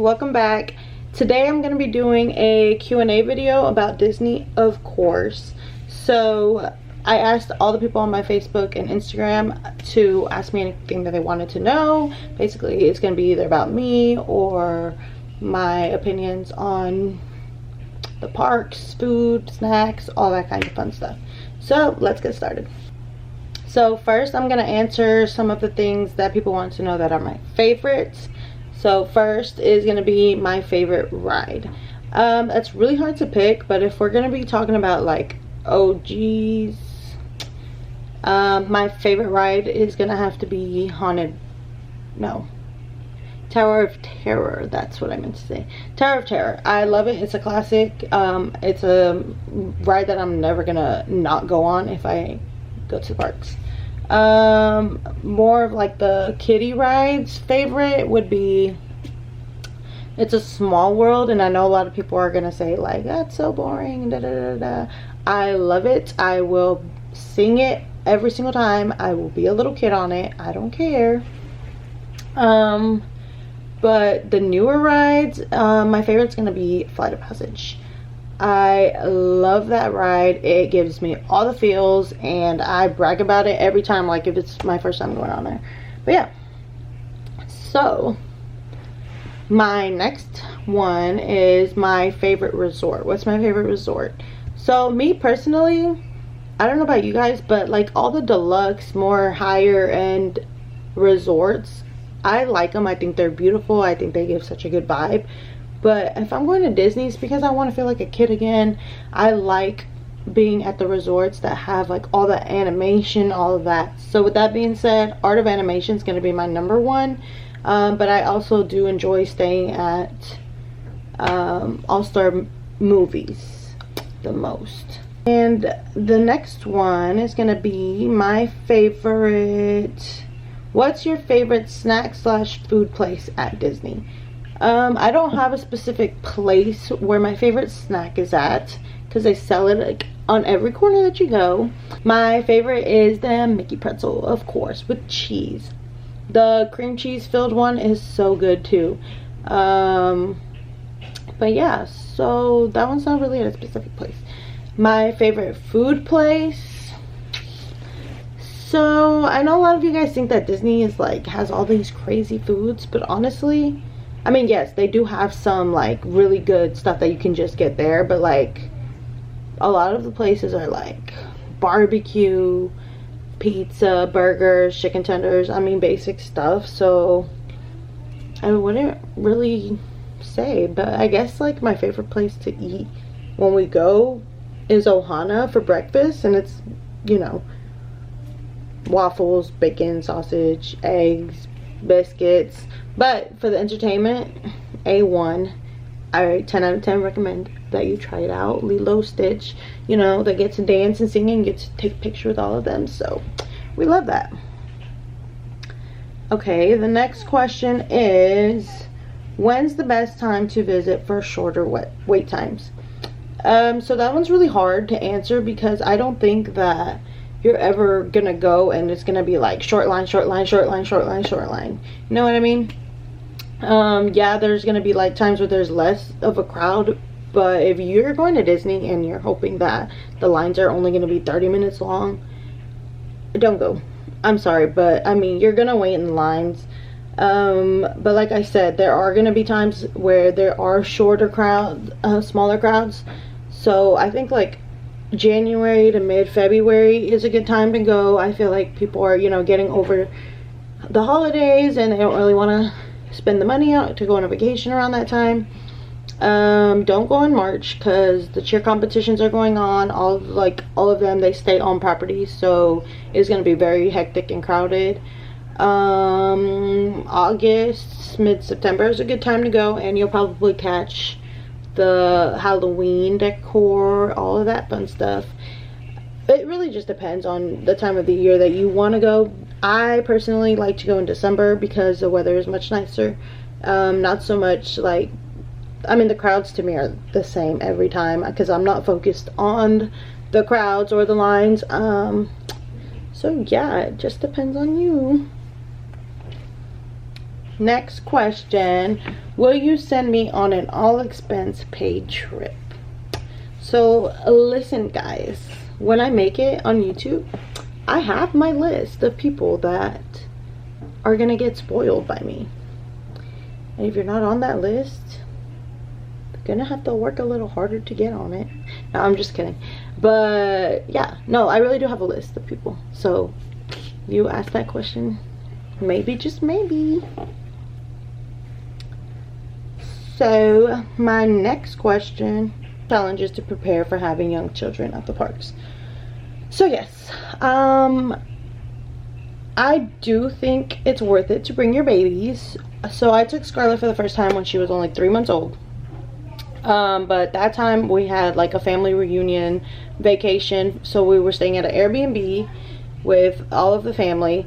welcome back. Today I'm going to be doing a Q&A video about Disney, of course. So I asked all the people on my Facebook and Instagram to ask me anything that they wanted to know. Basically, it's going to be either about me or my opinions on the parks, food, snacks, all that kind of fun stuff. So let's get started. So first I'm going to answer some of the things that people want to know that are my favorites. So first is going to be my favorite ride. It's really hard to pick, but if we're going to be talking about like OGs, my favorite ride is going to have to be Tower of Terror. That's what I meant to say. Tower of Terror. I love it. It's a classic. It's a ride that I'm never going to not go on if I go to the parks. More of like the kiddie rides favorite would be It's a Small World, and I know a lot of people are gonna say like that's so boring, da, da, da, da. I love it. I will sing it every single time. I will be a little kid on it. I don't care. But the newer rides, my favorite's gonna be Flight of Passage. I love that ride. It gives me all the feels, and I brag about it every time, like if it's my first time going on there. But yeah, so my next one is my favorite resort. What's my favorite resort? So me personally, I don't know about you guys, but like all the deluxe, more higher end resorts, I like them. I think they're beautiful. I think they give such a good vibe. But if I'm going to Disney, it's because I want to feel like a kid again. I like being at the resorts that have like all the animation, all of that. So with that being said, Art of Animation is going to be my number one. But I also do enjoy staying at All-Star Movies the most. And the next one is going to be my favorite. What's your favorite snack slash food place at Disney? I don't have a specific place where my favorite snack is at, because they sell it like on every corner that you go. My favorite is the Mickey pretzel, of course, with cheese. The cream cheese filled one is so good too. But yeah, so that one's not really at a specific place. My favorite food place. So I know a lot of you guys think that Disney is like has all these crazy foods, but honestly, I mean, yes, they do have some like really good stuff that you can just get there, but like a lot of the places are like barbecue, pizza, burgers, chicken tenders. I mean, basic stuff. So I wouldn't really say, but I guess like my favorite place to eat when we go is Ohana for breakfast, and it's, you know, waffles, bacon, sausage, eggs, biscuits. But for the entertainment, A1. I 10 out of 10 recommend that you try it out. Lilo Stitch, you know, they get to dance and sing and get to take a picture with all of them, so we love that. Okay, the next question is, when's the best time to visit for shorter wait times? So that one's really hard to answer, because I don't think that you're ever gonna go and it's gonna be like short line, short line, short line, short line, short line. You know what I mean? Yeah, there's gonna be like times where there's less of a crowd, but if you're going to Disney and you're hoping that the lines are only gonna be 30 minutes long, don't go. I'm sorry, but I mean, you're gonna wait in lines. But like I said, there are gonna be times where there are shorter crowds, smaller crowds. So I think like January to mid-February is a good time to go. I feel like people are, you know, getting over the holidays and they don't really want to spend the money out to go on a vacation around that time. Don't go in March, because the cheer competitions are going on. All of them, they stay on property, so it's going to be very hectic and crowded. August, mid-September is a good time to go, and you'll probably catch the Halloween decor, all of that fun stuff. It really just depends on the time of the year that you want to go. I personally like to go in December because the weather is much nicer. Not so much like, I mean, the crowds to me are the same every time, because I'm not focused on the crowds or the lines. So yeah, it just depends on you. next question. Will you send me on an all expense paid trip? So listen guys, when I make it on YouTube, I have my list of people that are gonna get spoiled by me. And if you're not on that list, you're gonna have to work a little harder to get on it. No, I'm just kidding. But yeah, no, I really do have a list of people. So you asked that question, maybe, just maybe. So my next question, challenges to prepare for having young children at the parks. So yes, I do think it's worth it to bring your babies. So I took Scarlett for the first time when she was only 3 months old. But that time we had like a family reunion vacation. So we were staying at an Airbnb with all of the family.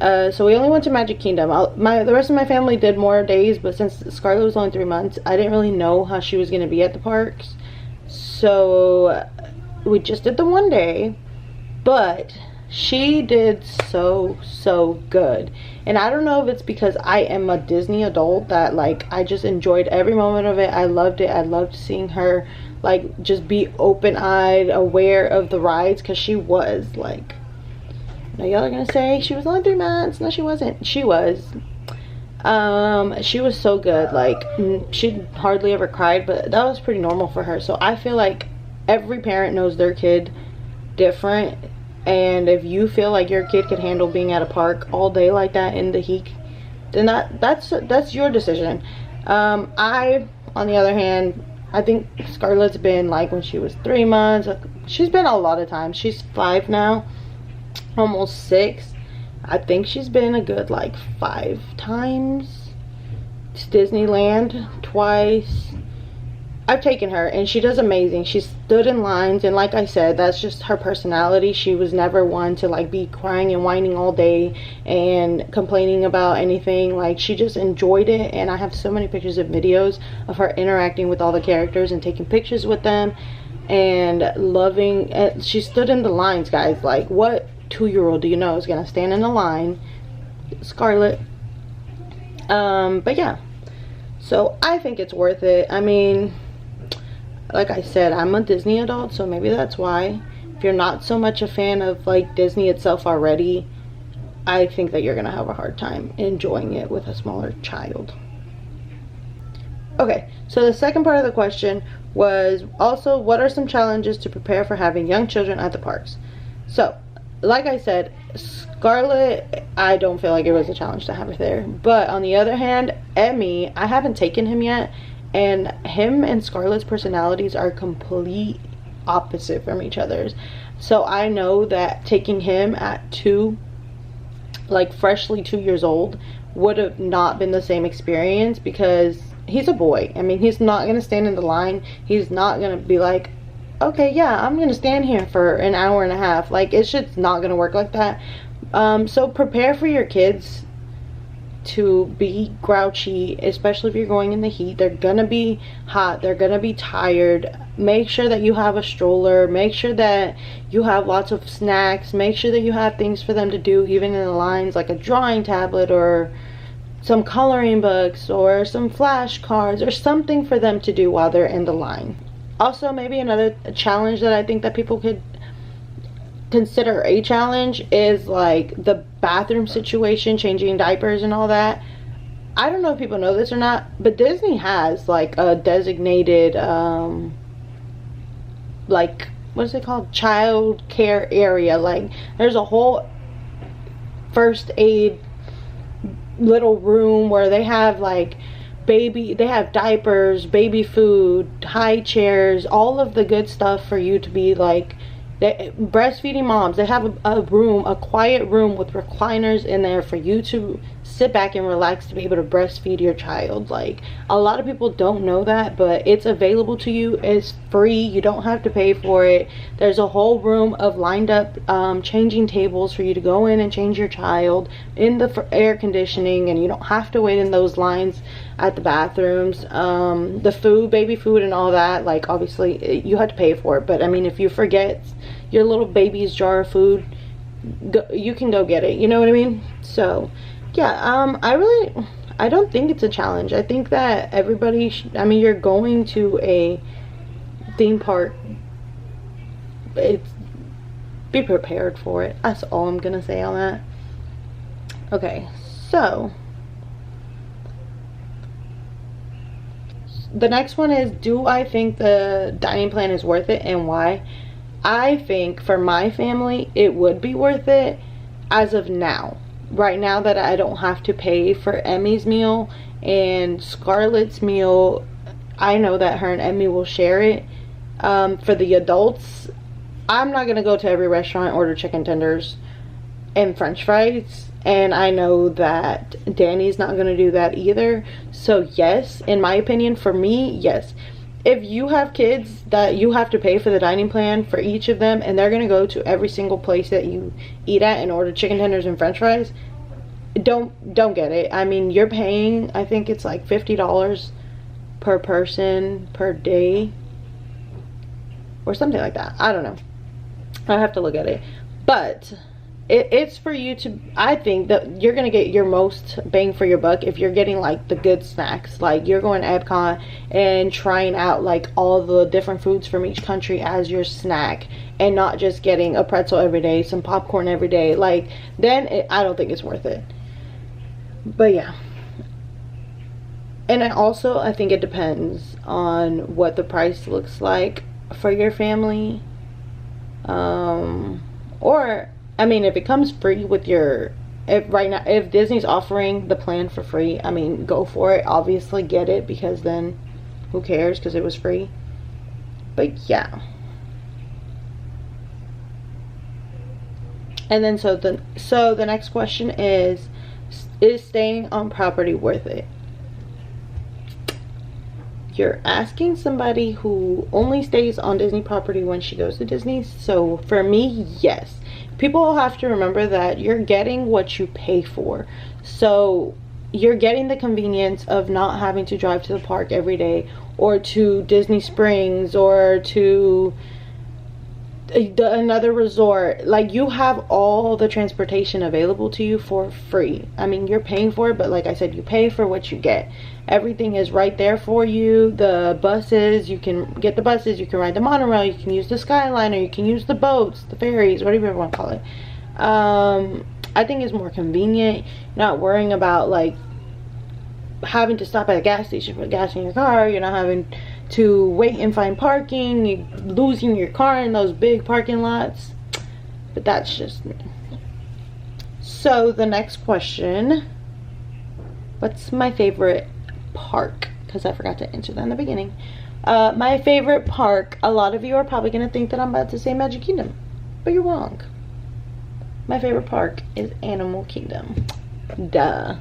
So we only went to Magic Kingdom. The rest of my family did more days, but since Scarlett was only 3 months, I didn't really know how she was going to be at the parks. So we just did the 1 day, but she did so good. And I don't know if it's because I am a Disney adult that like I just enjoyed every moment of it. I loved it. I loved seeing her like just be open-eyed, aware of the rides, because she was like, now y'all are gonna say she was only 3 months. No, she wasn't. She was. She was so good. Like she hardly ever cried, but that was pretty normal for her. So I feel like every parent knows their kid different, and if you feel like your kid could handle being at a park all day like that in the heat, then that's your decision. I, on the other hand, I think Scarlett's been like, when she was 3 months, she's been a lot of times. She's 5 now, almost 6. I think she's been a good like 5 times. It's Disneyland twice. I've taken her and she does amazing. She stood in lines, and like I said, that's just her personality. She was never one to like be crying and whining all day and complaining about anything. Like she just enjoyed it, and I have so many pictures and videos of her interacting with all the characters and taking pictures with them and loving. She stood in the lines, guys. Like what 2-year-old do you know is gonna stand in a line? Scarlett. But yeah, so I think it's worth it. I mean, like I said, I'm a Disney adult, so maybe that's why. If you're not so much a fan of like Disney itself already, I think that you're gonna have a hard time enjoying it with a smaller child. Okay, so the second part of the question was also, what are some challenges to prepare for having young children at the parks? So like I said, Scarlett, I don't feel like it was a challenge to have her there. But on the other hand, Emmy, I haven't taken him yet, and him and Scarlett's personalities are complete opposite from each other's. So I know that taking him at 2, like freshly 2 years old, would have not been the same experience, because he's a boy. I mean, he's not gonna stand in the line. He's not gonna be like, okay, yeah, I'm gonna stand here for an hour and a half. Like, it's just not gonna work like that. So prepare for your kids to be grouchy, especially if you're going in the heat. They're gonna be hot, they're gonna be tired. Make sure that you have a stroller, make sure that you have lots of snacks, make sure that you have things for them to do even in the lines, like a drawing tablet or some coloring books or some flashcards or something for them to do while they're in the line. Also, maybe another challenge that I think that people could consider a challenge is like the bathroom situation, changing diapers and all that. I don't know if people know this or not, but Disney has like a designated like, what is it called, child care area. Like there's a whole first aid little room where they have like they have diapers, baby food, high chairs, all of the good stuff for you to be like breastfeeding moms. They have a room, a quiet room with recliners in there for you to sit back and relax to be able to breastfeed your child. Like, a lot of people don't know that, but it's available to you. It's free. You don't have to pay for it. There's a whole room of lined up changing tables for you to go in and change your child in the air conditioning, and you don't have to wait in those lines at the bathrooms. The food, baby food and all that, like obviously you have to pay for it, but I mean, if you forget your little baby's jar of food, you can go get it, you know what I mean? So Yeah, I don't think it's a challenge. I think that everybody I mean, you're going to a theme park. It's Be prepared for it. That's all I'm gonna say on that. Okay, so the next one is, do I think the dining plan is worth it and why? I think for my family it would be worth it as of now. Right now that I don't have to pay for Emmy's meal and Scarlett's meal, I know that her and Emmy will share it. For the adults, I'm not gonna go to every restaurant and order chicken tenders and french fries, and I know that Danny's not gonna do that either. So yes, in my opinion, for me, yes, if you have kids that you have to pay for the dining plan for each of them and they're gonna go to every single place that you eat at and order chicken tenders and french fries, don't get it. I mean, you're paying, I think it's like $50 per person per day or something like that. I don't know, I have to look at it, but it's for you to, I think that you're gonna get your most bang for your buck if you're getting like the good snacks. Like, you're going to Epcot and trying out like all the different foods from each country as your snack, and not just getting a pretzel every day, some popcorn every day. Like, then I don't think it's worth it. But yeah, and I think it depends on what the price looks like for your family. Or I mean, if it comes free with your, if Disney's offering the plan for free, I mean, go for it. Obviously get it, because then who cares, because it was free. But yeah. And then so the next question is staying on property worth it? You're asking somebody who only stays on Disney property when she goes to Disney. So for me, yes. People have to remember that you're getting what you pay for. So you're getting the convenience of not having to drive to the park every day, or to Disney Springs, or to another resort. Like, you have all the transportation available to you for free. I mean, you're paying for it, but like I said, you pay for what you get. Everything is right there for you. The buses, you can get the buses, you can ride the monorail, you can use the Skyliner, you can use the boats, the ferries, whatever you want to call it. I think it's more convenient, not worrying about like having to stop at a gas station for gas in your car. You're not having to wait and find parking, you're losing your car in those big parking lots. But that's just me. So the next question, what's my favorite park? Because I forgot to answer that in the beginning. My favorite park, a lot of you are probably going to think that I'm about to say Magic Kingdom, but you're wrong. My favorite park is Animal Kingdom. Duh.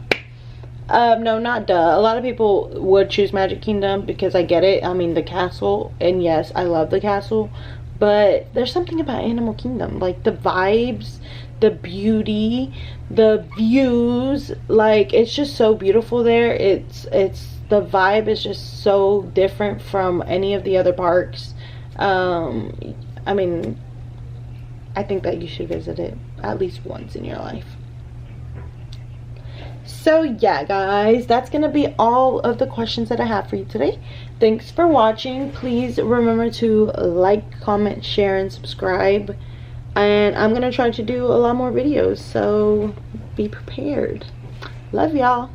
No, not duh. A lot of people would choose Magic Kingdom because I get it. I mean, the castle, and yes, I love the castle, but there's something about Animal Kingdom, like the vibes, the beauty, the views. Like, it's just so beautiful there. It's the vibe is just so different from any of the other parks. I mean, I think that you should visit it at least once in your life. So yeah, guys, that's gonna be all of the questions that I have for you today. Thanks for watching. Please remember to like, comment, share, and subscribe. And I'm gonna try to do a lot more videos, so be prepared. Love y'all.